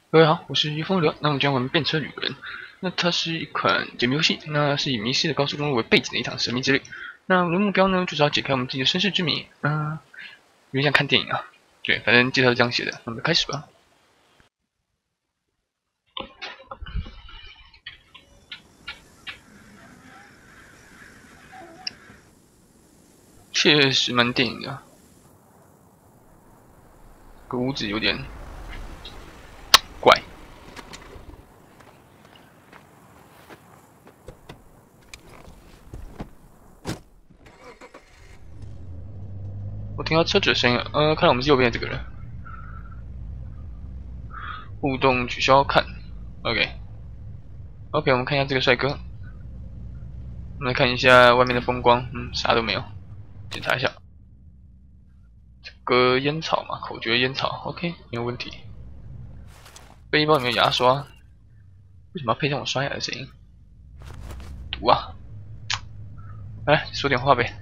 各位好，我是风流。那我们将玩便车旅人。那它是一款解谜游戏，那是以迷失的高速公路为背景的一场神秘之旅。那我们的目标呢，就是要解开我们自己的身世之谜。有点像看电影啊。对，反正介绍是这样写的。那我们开始吧。确实蛮电影的。这个屋子有点怪。我听到车子的声音了，看来我们是右边的这个人。互动取消看 ，OK， 我们看一下这个帅哥。我们来看一下外面的风光，啥都没有。检查一下，这个烟草嘛，口诀烟草 ，OK， 没有问题。背包里面有牙刷，为什么要配上我刷牙的声音？毒啊！来说点话呗。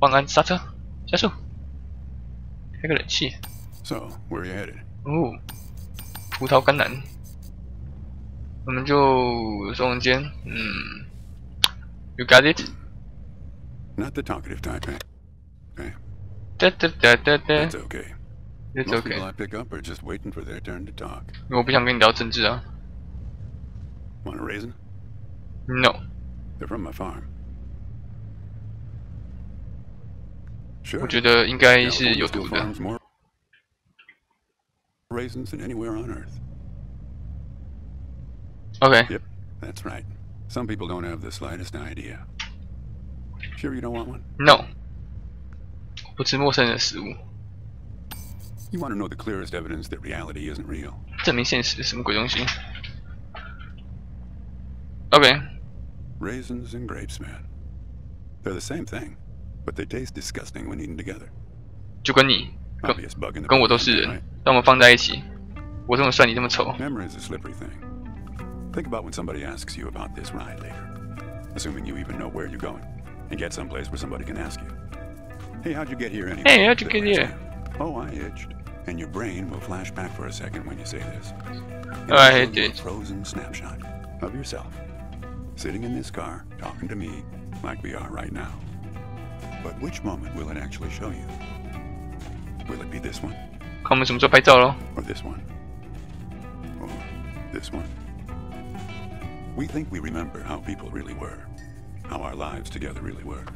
放按刹车，加速，开个冷气。So, where are you headed? 哦，葡萄甘蓝。我们就双人间，You got it. Not the talkative type, eh? Okay. That's okay. It's Most okay. people I pick up are just waiting for their turn to talk. 我不想跟你聊政治啊。Want a raisin? No. They're from my farm. Sure. 我觉得应该是有毒的。 Farms more raisins than anywhere on Earth. Okay. Yep, that's right. Some people don't have the slightest idea. Sure you don't want one? No. 不吃陌生人的食物。 You want to know the clearest evidence that reality isn't real? 证明现实什么鬼东西 ？OK. Raisins and grapes, man. They're the same thing, but they taste disgusting when eaten together. 就跟你 Obvious bug in the 跟我都是人，但我们放在一起，我这么帅，你这么丑。 Memory is a slippery thing. Think about when somebody asks you about this ride later, assuming you even know where you're going, and get someplace where somebody can ask you, "Hey, how'd you get here anyway?" Hey, how'd you get here? Oh, I hitched. And your brain will flash back for a second when you say this. I It'll show you a did. frozen snapshot of yourself, sitting in this car, talking to me like we are right now. But which moment will it actually show you? Will it be this one? 看我们什么时候拍照咯 Or this one? Or this one? We think we remember how people really were, how our lives together really were.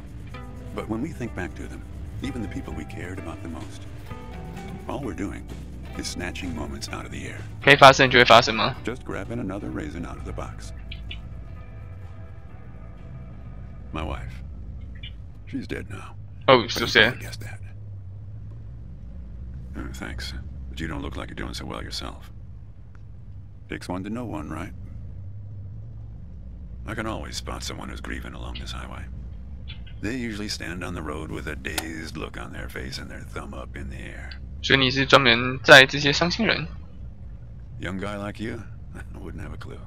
But when we think back to them, even the people we cared about the most, all we're doing is snatching moments out of the air. 可以发生就会发生吗？ Just grabbing another raisin out of the box. My wife. She's dead now. Oh, so I sad. guessed that. Thanks, but you don't look like you're doing so well yourself. Takes one to know one, right? I can always spot someone who's grieving along this highway. They usually stand on the road with a dazed look on their face and their thumb up in the air. 所以你是专门在这些伤心人 Young guy like you, I wouldn't have a clue.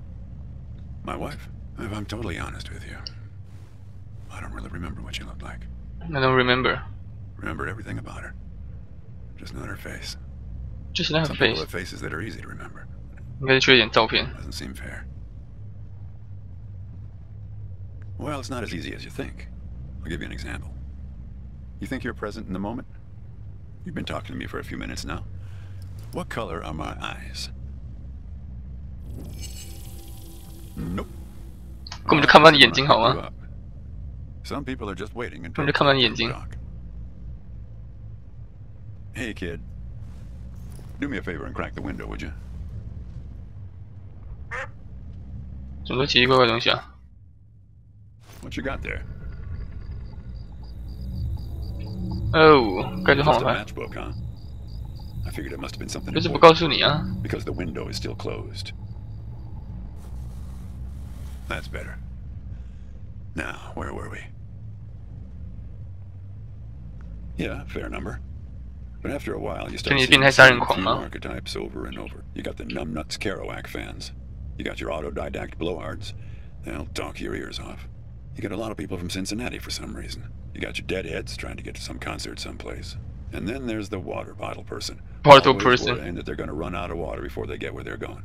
My wife, if I'm totally honest with you, I don't really remember what she looked like. I don't remember. Remember everything about her. Just not her face. 就是那个 Some people face， have faces that are easy to remember. 应该是缺一点照片。 Doesn't seem fair. Well, it's not as easy as you think. I'll give you an example. You think you're present in the moment? You've been talking to me for a few minutes now. What color are my eyes? Nope. 根本就看不到你眼睛好吗？ Some people are just waiting until 根本就看不到你眼睛。 talk. Hey, kid. Do me a favor and crack the window, would you? 什么都奇奇怪怪的东西啊？ What you got there? 哦，该就号 Just 码 a 牌， matchbook, huh? I figured it must have been something 就是不 important 告诉你啊。 because the window is still closed. That's better. Now, where were we? Yeah, fair number. But after a while, you start 就你 seeing 变态 the 杀人 same 狂 few 吗？ archetypes over and over. You got the numbnuts Kerouac fans. You got your autodidact blowhards. They'll talk your ears off. You got a lot of people from Cincinnati for some reason. You got your deadheads trying to get to some concert someplace. And then there's the water bottle person. Bottle Always person. worrying that they're going to run out of water before they get where they're going.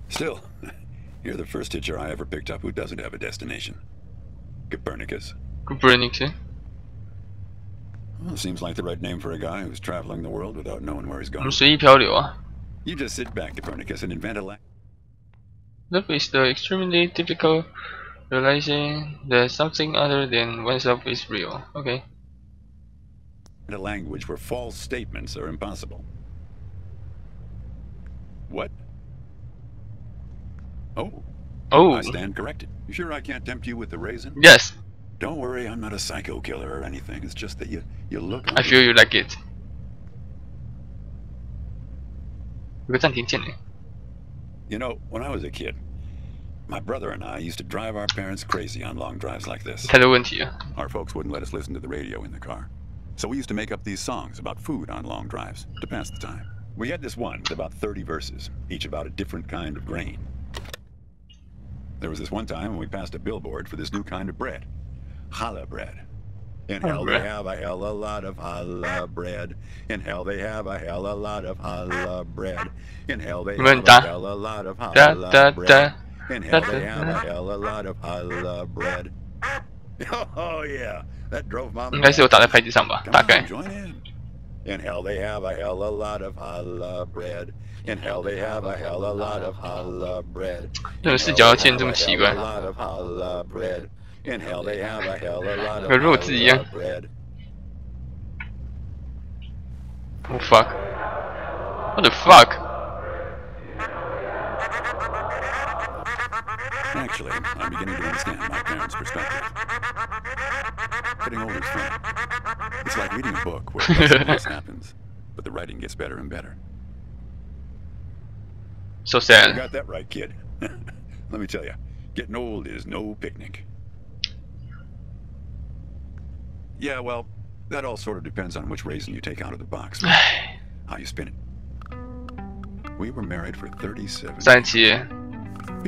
Still, you're the first hitcher I ever picked up who doesn't have a destination. Copernicus. Copernicus. Well, seems like the right name for a guy who's traveling the world without knowing where he's 我 going. 们随意漂流啊。You just sit back, Copernicus, and invent a Love is the extremely difficult realizing that something other than oneself is real. Okay. a language where false statements are impossible. What? Oh. Oh. I stand corrected. You sure I can't tempt you with the raisin? Yes. Don't worry, I'm not a psycho killer or anything. It's just that you look... I feel you like it. 有个暂停键呢。 You know, when I was a kid, my brother and I used to drive our parents crazy on long drives like this. 太多问题了。 Our folks wouldn't let us listen to the radio in the car. So we used to make up these songs about food on long drives to pass the time. We had this one with about 30 verses, each about a different kind of grain. There was this one time when we passed a billboard for this new kind of bread. Challah bread. In hell they have a hell a lot of challah bread. In hell they have a hell a lot of challah bread. In hell they have a hell a lot of challah bread. In hell they have a hell a lot of challah bread. Oh yeah, that drove Mom. 应该是有打在牌子上吧，大概。 Join in. In hell they have a hell a lot of challah bread. In hell they have a hell a lot of challah bread. 这种视角要切这么奇怪。 In hell they have a hell a lot of 跟弱智一样。 bread. Oh fuck! What the fuck? Actually, I'm beginning to understand my parents' perspective. Getting older is fun. It's like reading a book where nothing else happens, but the writing gets better and better. So You sad. got that right, kid. Let me tell you, getting old is no picnic. Yeah, well, that all sort of depends on which raisin you take out of the box. How you spin it. We were married for 37 37.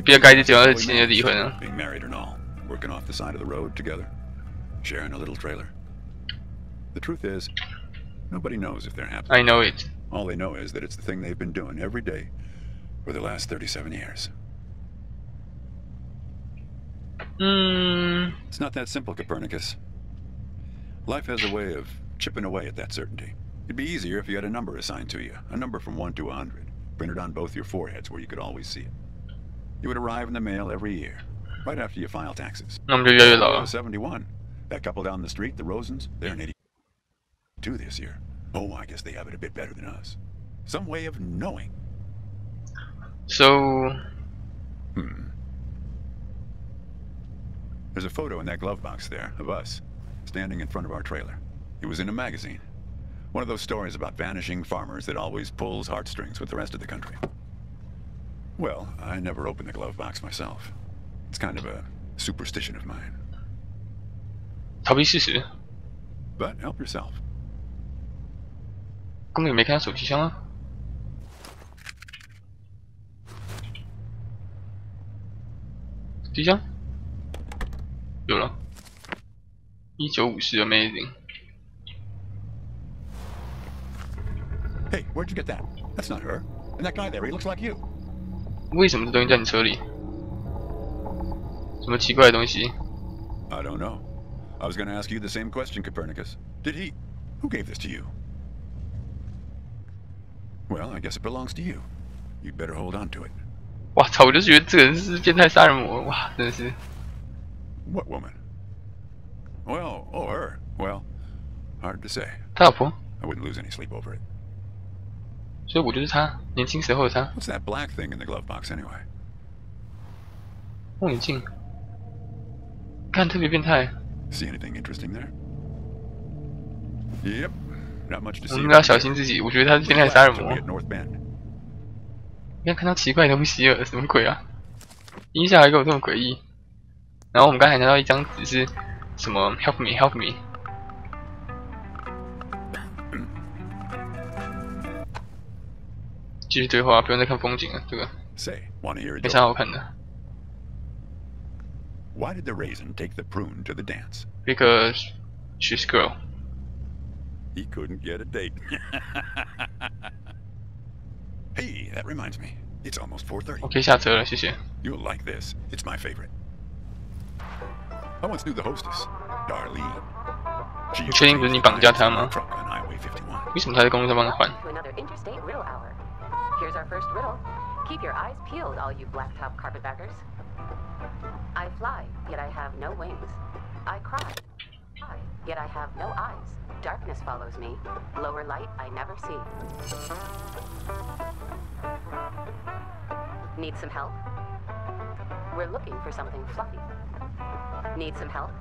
比尔盖茨讲27年的离婚了。 Being married and all, working off the side of the road together, sharing a little trailer. The truth is, nobody knows if they're happy. I know it. All they know is that it's the thing they've been doing every day for the last 37 years. It's not that simple, Copernicus. Life has a way of chipping away at that certainty. It'd be easier if you had a number assigned to you, a number from 1 to 100, printed on both your foreheads where you could always see it. It would arrive in the mail every year, right after you file taxes. 那我们就越来越老了。 71. That couple down the street, the Rosens, they're in 82 this year. Oh, I guess they have it a bit better than us. Some way of knowing. So. There's a photo in that glove box there of us, standing in front of our trailer. It was in a magazine. One of those stories about vanishing farmers that always pulls heartstrings with the rest of the country. Well, I never opened the glove box myself. It's kind of a superstition of mine. 逃避事实。 But help yourself. 根本也没看到手机箱啊。手机箱有了。1954 Amazing。 Hey, where'd you get that? That's not her. And that guy there, he looks like you. 为什么这东西在你车里？什么奇怪的东西？ I don't know. I was going to ask you the same question, Copernicus. Did he... Who gave this to you? Well, I guess it belongs to you. You'd better hold on to it. 哇操！我就觉得这个人是变态杀人魔，哇，真的是。 What woman? Well, oh, her. Well, hard to say. 他老婆， I wouldn't lose any sleep over it. 所以我就是他，年轻时候的他。 What's that black thing in the glove box anyway? 望远镜，看特别变态。 See anything interesting there? Yep. Not much to 我 see. 们要小心自己，我觉得他是变态杀人 Till 魔 we。hit North Bend. 你看看到奇怪的东西了，什么鬼啊？音效还给我这么诡异。然后我们刚才拿到一张纸是什么 ？Help me, help me。继续对话，不用再看风景了。这个 Say, want to hear a 没啥 joke? 好看的。 Why did the raisin take the prune to the dance? Because she's girl。he couldn't get a date. Hey, that reminds me. It's almost 4:30. 我可以下车了，谢谢。 You'll like this. It's my favorite. I once knew the hostess, Darlene. 你确定不是你绑架她吗？ Truck on Highway 51. 为什么她在公路上帮他换？ To another interstate riddle hour. Here's our first riddle. Keep your eyes peeled, all you blacktop carpetbaggers. I fly, yet I have no wings. I cry, yet I have no eyes. Darkness follows me. Lower light I never see. Need some help? We're looking for something fluffy. Need some help?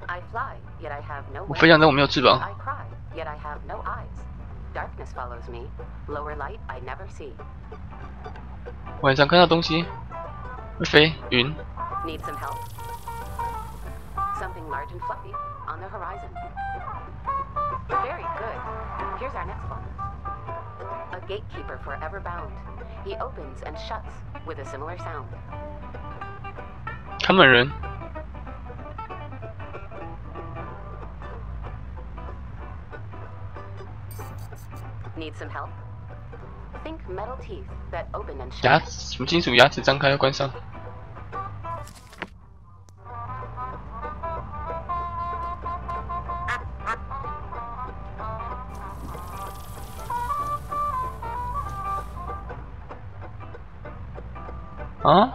I fly, yet I have no 我 wings. 飞翔但我没有翅膀。 I cry, yet I have no eyes. Darkness follows me. Lower light I never see. 晚上看到东西会飞，云。 Need some help? Something large and fluffy on the horizon. Very good. Here's our next one. A gatekeeper forever bound. He opens and shuts with a similar sound. 看门人。 Need some help? Think metal teeth that open and 牙 shut. 齿什么金属牙齿张开要关上。啊？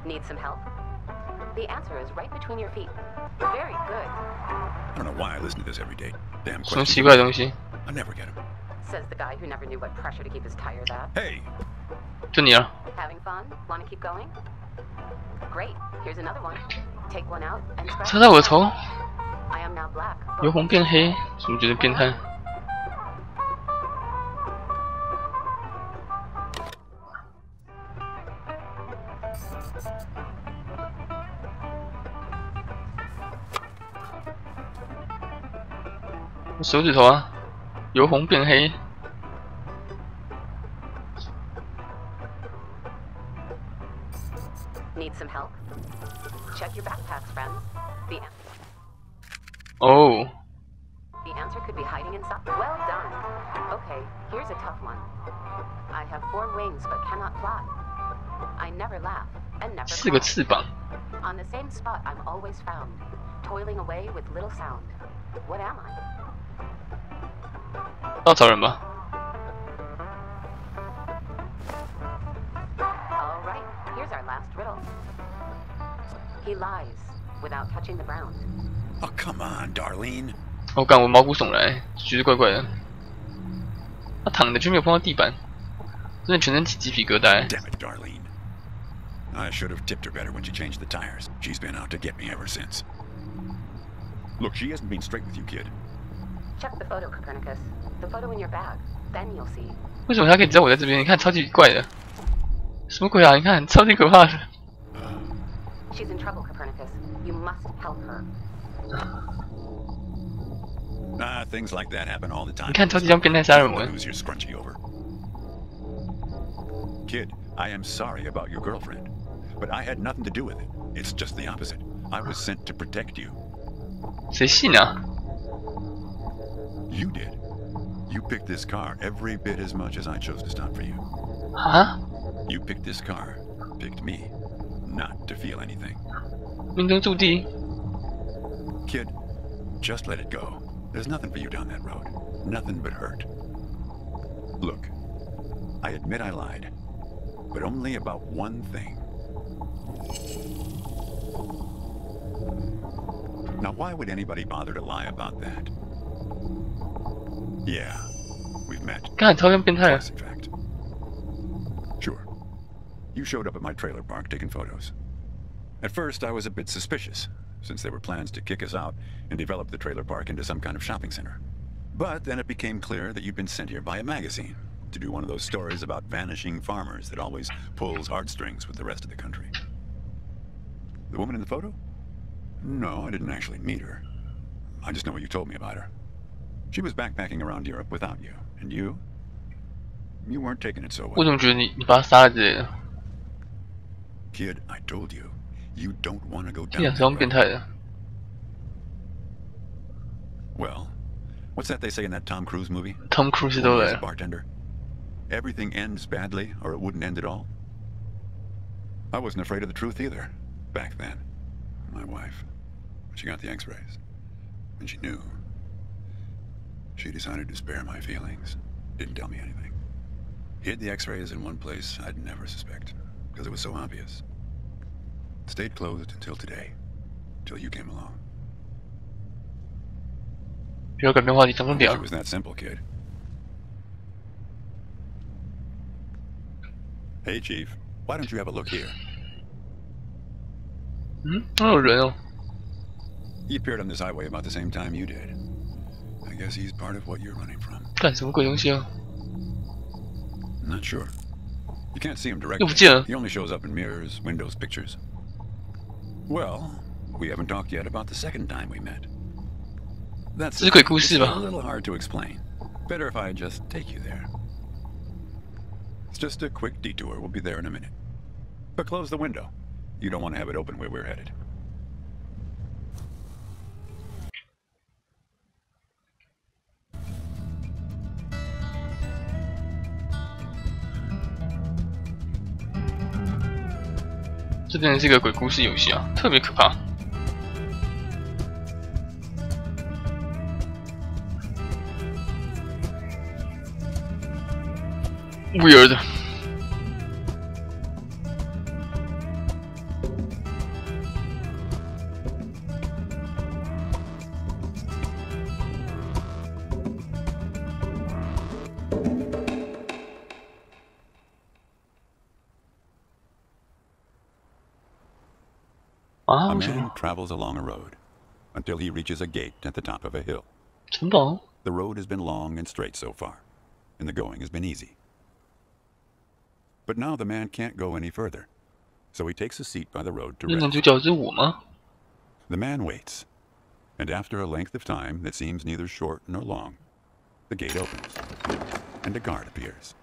Need some help? The answer is right between your feet. Very good. I don't know why I listen to this every day. Damn 什么 questions. 奇怪的东西？ I never get them. Says the guy who never knew what pressure to keep his tires at. Hey, 就你了。 Having fun? Want to keep going? Great. Here's another one. Take one out and 插 scratch. 到我的头， I am now black. but 由红变黑，怎么觉得变态？我手指头啊，由红变黑。 Need some help? Check your backpacks, friends. Oh. The answer could be hiding inside. Well done. Okay, here's a tough one. I have 4 wings but cannot fly. I never laugh and never 4个 cry. 翅膀， On the same spot I'm always found, toiling away with little sound. What am I? 稻草人吧？ All right, here's our last riddle. He lies without touching the ground. oh come on, Darlene. 我感我毛骨悚然，觉得怪怪的。他躺着却没有碰到地板，真的全身起鸡皮疙瘩。 Damn it, Darlene. I should have tipped her better when she changed the tires. She's been out to get me ever since. Look, she hasn't been straight with you, kid. Check the photo, Copernicus. The photo in your bag. Then you'll see. 为什么他可以知道我在这边？你看，超级怪的，什么鬼啊？你看，超级可怕的。 She's in trouble, Copernicus. You must help her. Things like that happen all the time. 你看，超级像变态杀人魔。 Who's your scrunchy over? Kid, I am sorry about your girlfriend, but I had nothing to do with it. It's just the opposite. I was sent to protect you. 谁信啊？ You did. You picked this car every bit as much as I chose to stop for you. 啊？ You picked this car, picked me, not to feel anything. 命中注定。 Kid, just let it go. There's nothing for you down that road. Nothing but hurt. Look, I admit I lied, but only about one thing. Now, why would anybody bother to lie about that? Yeah, we've met. 看，超像变态啊！ Twice, in fact. Sure. You showed up at my trailer park taking photos. At first, I was a bit suspicious, since there were plans to kick us out and develop the trailer park into some kind of shopping center. But then it became clear that you'd been sent here by a magazine to do one of those stories about vanishing farmers that always pulls heartstrings with the rest of the country. The woman in the photo? No, I didn't actually meet her. I just know what you told me about her. She was backpacking around Europe without you. And you? You weren't taking it so 我 well. 怎么觉得你把他杀了之类的？ Kid, I told you, you don't want to go 听起来 down 超 that 变 road. 态的。 Well, what's that they say in that Tom Cruise movie? Tom Cruise When 都 he 来 is a 了， bartender. Everything ends badly, or it wouldn't end at all. I wasn't afraid of the truth either, back then. My wife, when she got the x-rays, when she knew, she decided to spare my feelings. Didn't tell me anything. Hid the x-rays in one place I'd never suspect, because it was so obvious. Stayed closed until today, till you came along. 不要改变话题，讲重 I 点 wish 啊 it！was that simple, kid. Hey, Chief, why don't you have a look here? 嗯，那有人哦。 He appeared on this highway about the same time you did. I guess he's part of what you're running from. 干什么鬼东西啊？ I'm not sure. You can't see him 又 directly. 不见了。 He only shows up in mirrors, windows, pictures. Well, we haven't talked yet about the second time we met. That's 这是鬼故事 it's 吧 a little hard to explain. Better if I just take you there. It's just a quick detour. We'll be there in a minute. But close the window. You don't want to have it open where we're headed. 这真的是一个鬼故事游戏啊，特别可怕。Weird。啊？ A 为什 man 么？ travels along a road until he reaches a gate at the top of a hill. 城堡？ The road has been long and straight so far, and the going has been easy. But now the man can't go any further, so he takes a seat by the road to 那男 rest. 主角是我吗？ The man waits, and after a length of time that seems neither short nor long, the gate opens, and a guard appears.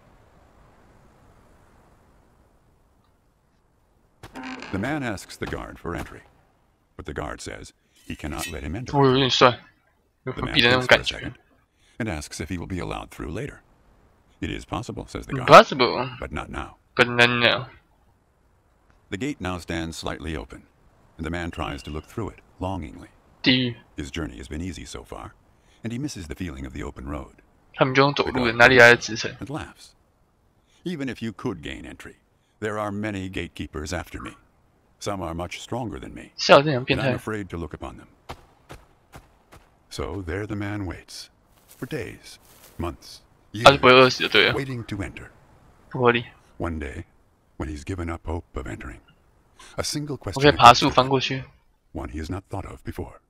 The man asks the guard for entry, but the guard says he cannot let him enter. 我有点帅，有 The 何 man 必的那种 thinks for 感 a 觉 second and asks if he will be allowed through later. It is possible, says the guard, ？Impossible， but not now. 跟人呢？ The gate now stands slightly open, and the man tries to look through it longingly. 地狱， His journey has been easy so far, and he misses the feeling of the open road 他们就用走路的，哪里来的支撑？ and laughs. Even if you could gain entry, there are many gatekeepers after me. Some are much stronger than me, 下有这样变 and I'm 态？ afraid to look upon them. So there the man waits, for days, months, 他是不会 years, 饿死的，对了， waiting to enter. 不合理。 One day, when he's given up hope of entering, a single 我 question 可以爬 occurs 树 to 翻 him, 过去。 one he has not thought of before.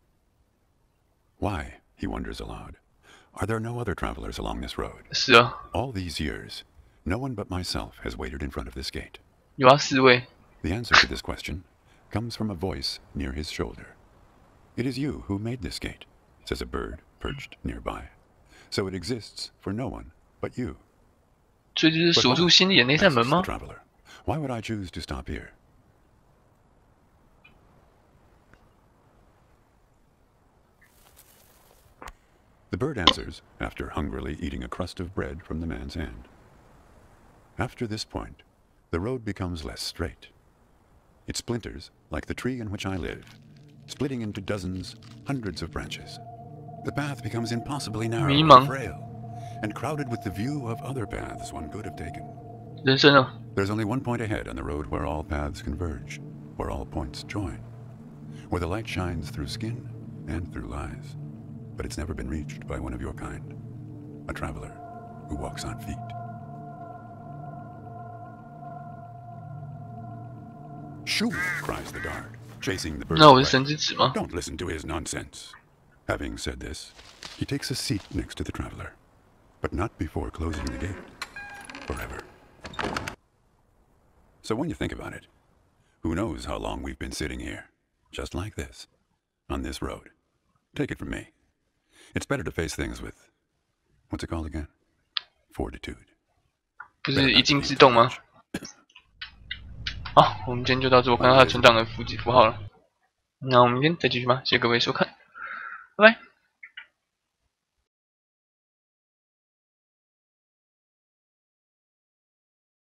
Why, he wonders aloud, are there no other travelers along this road? 是啊， All these years, no one but myself has waited in front of this gate. 有啊，4位。 The answer to this question comes from a voice near his shoulder. It is you who made this gate, says a bird perched nearby. So it exists for no one but you. 所以就是 But 锁 why? 住心里的那扇门 Asks the 吗？ traveler. Why would I choose to stop here? The bird answers after hungrily eating a crust of bread from the man's hand. After this point, the road becomes less straight. It splinters like the tree in which I live, splitting into dozens, hundreds of branches. The path becomes impossibly narrow 迷 and 茫， frail, and crowded with the view of other paths one could have taken. 人生啊， There's only one point ahead on the road where all paths converge, where all points join, where the light shines through skin and through lies. But it's never been reached by one of your kind, a traveler who walks on feet. Shoo! Cries the guard, chasing the bird 那我是 away. 神之子吗？ Don't listen to his nonsense. Having said this, he takes a seat next to the traveler, but not before closing the gate. Forever. So when you think about it, who knows how long we've been sitting here, just like this, on this road. Take it from me. It's better to face things with, what's it called again? Fortitude. 不是一静自动吗？好，我们今天就到这，我看到它存档的符号了。那我们明天再继续吧，谢谢各位收看，拜拜。